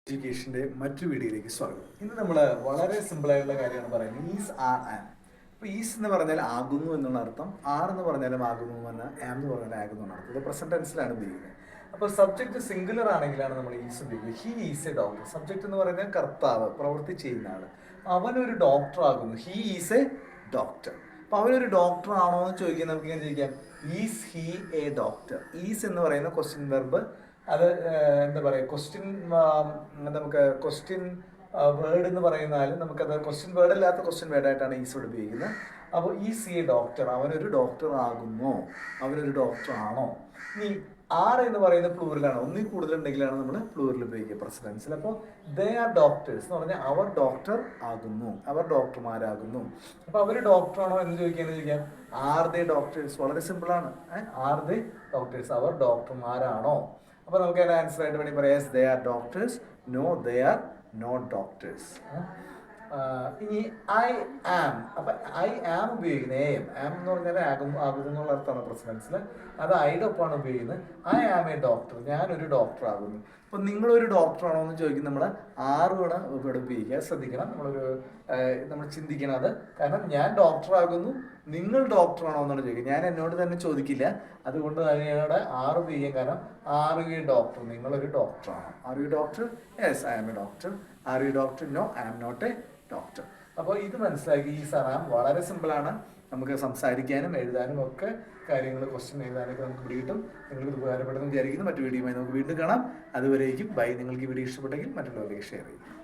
എഡ്യൂക്കേഷൻ്റെ മറ്റൊരു വീഡിയോയിലേക്ക് സ്വാഗതം. ഇന്ന് നമ്മൾ വളരെ സിമ്പിളായിട്ടുള്ള കാര്യമാണ് പറയുന്നത്. Is are am. ഇപ്പോൾ ഈസ് എന്ന് പറഞ്ഞാൽ ആകുന്നു എന്നുള്ള അർത്ഥം, ആർ എന്ന് പറഞ്ഞാലും ആകുന്നു എന്ന് പറഞ്ഞാൽ, ആം എന്ന് പറഞ്ഞാൽ ആകുന്നു എന്നാണ് അർത്ഥം. ഇത് പ്രസന്റ് ടെൻസിലാണ് ഉപയോഗിക്കുന്നത്. അപ്പോൾ സബ്ജക്റ്റ് സിംഗുലർ ആണെങ്കിലാണ് നമ്മൾ ഈസ് ഉപയോഗിക്കുന്നത്. He is A doctor. Subject എന്ന് പറയുന്നത് കർത്താവ്, പ്രവൃത്തി ചെയ്യുന്ന ആൾ. അവനൊരു ഡോക്ടർ ആകുന്നു. He is A doctor. അപ്പോൾ അവനൊരു ഡോക്ടർ ആണോ എന്ന് ചോദിക്കാൻ നമുക്ക് ഇങ്ങനെ ചോദിക്കാം, is he A doctor. Is എന്ന് പറയുന്ന ക്വസ്റ്റ്യൻ വെർബ്, അത് എന്താ പറയുക, നമുക്ക് ക്വസ്റ്റ്യൻ വേർഡ് എന്ന് പറയുന്നാൽ നമുക്കത് ക്വസ്റ്റ്യൻ വേർഡ് അല്ലാത്ത ക്വസ്റ്റ്യൻ വേർഡായിട്ടാണ് ഈസ് ഇവിടെ ഉപയോഗിക്കുന്നത്. അപ്പോൾ ഈസ് എ ഡോക്ടർ, അവനൊരു ഡോക്ടർ ആകുമോ, അവനൊരു ഡോക്ടർ ആണോ. ഇനി ആർ എന്ന് പറയുന്ന പ്ലൂറലാണ്, ഒന്നിൽ കൂടുതലുണ്ടെങ്കിലാണ് നമ്മൾ പ്ലൂറൽ ഉപയോഗിക്കുക പ്രസിഡൻസിൽ. അപ്പോൾ ദേ ആർ ഡോക്ടേഴ്സ് എന്ന് പറഞ്ഞാൽ അവർ ഡോക്ടർ ആകുന്നു, അവർ ഡോക്ടർമാരാകുന്നു. അപ്പോൾ അവർ ഡോക്ടറാണോ എന്ന് ചോദിക്കാം, ആർ ദേ ഡോക്ടേഴ്സ്. വളരെ സിമ്പിളാണ്. ആർ ദേ ഡോക്ടേഴ്സ്, അവർ ഡോക്ടർമാരാണോ. അപ്പോൾ നമുക്ക് അതിന് ആൻസർ ആയിട്ട് വേണമെങ്കിൽ പറയാം, yes they are doctors, no they are not doctors. ഇനി ഐ ആം. അപ്പം ഐ ആം ഉപയോഗിക്കുന്നത്, എ എം. ആം എന്ന് പറഞ്ഞാൽ ആകുന്നു എന്നുള്ള അർത്ഥമാണ് പ്രസിഡൻസിൽ. അത് ഐയുടെ ഒപ്പമാണ് ഉപയോഗിക്കുന്നത്. ഐ ആം എ ഡോക്ടർ, ഞാനൊരു ഡോക്ടർ ആകുന്നു. അപ്പം നിങ്ങളൊരു ഡോക്ടറാണോ എന്ന് ചോദിക്കും, നമ്മൾ ആറുമാണ് ഇവിടെ ഉപയോഗിക്കുക. ശ്രദ്ധിക്കണം, നമ്മൾ ചിന്തിക്കണം അത്. കാരണം ഞാൻ ഡോക്ടറാകുന്നു, നിങ്ങൾ ഡോക്ടറാണോ എന്നാണ് ചോദിക്കുക. ഞാൻ എന്നോട് തന്നെ ചോദിക്കില്ല, അതുകൊണ്ട് അതിനോട് ആറ് ഉപയോഗിക്കാം. കാരണം ആർ യു ഡോക്ടർ, നിങ്ങളൊരു ഡോക്ടറാണോ. Are you doctor? Yes I am a doctor. Are you doctor? No I am not a doctor. അപ്പോൾ ഇത് മനസ്സിലാക്കി. ഈ സറാം വളരെ സിമ്പിളാണ്. നമുക്ക് സംസാരിക്കാനും എഴുതാനും ഒക്കെ കാര്യങ്ങൾ, ക്വസ്റ്റ്യൻ എഴുതാനൊക്കെ നമുക്ക് പിടികിട്ടും. നിങ്ങൾക്ക് ഇത് ഉപകാരപ്പെടുന്നു വിചാരിക്കുന്നു. മറ്റു വീഡിയോയുമായി നമുക്ക് വീണ്ടും കാണാം. അതുവരേക്കും ബൈ. നിങ്ങൾക്ക് ഈ വീഡിയോ ഇഷ്ടപ്പെട്ടെങ്കിൽ മറ്റുള്ളവരിലേക്ക് ഷെയർ ചെയ്യും.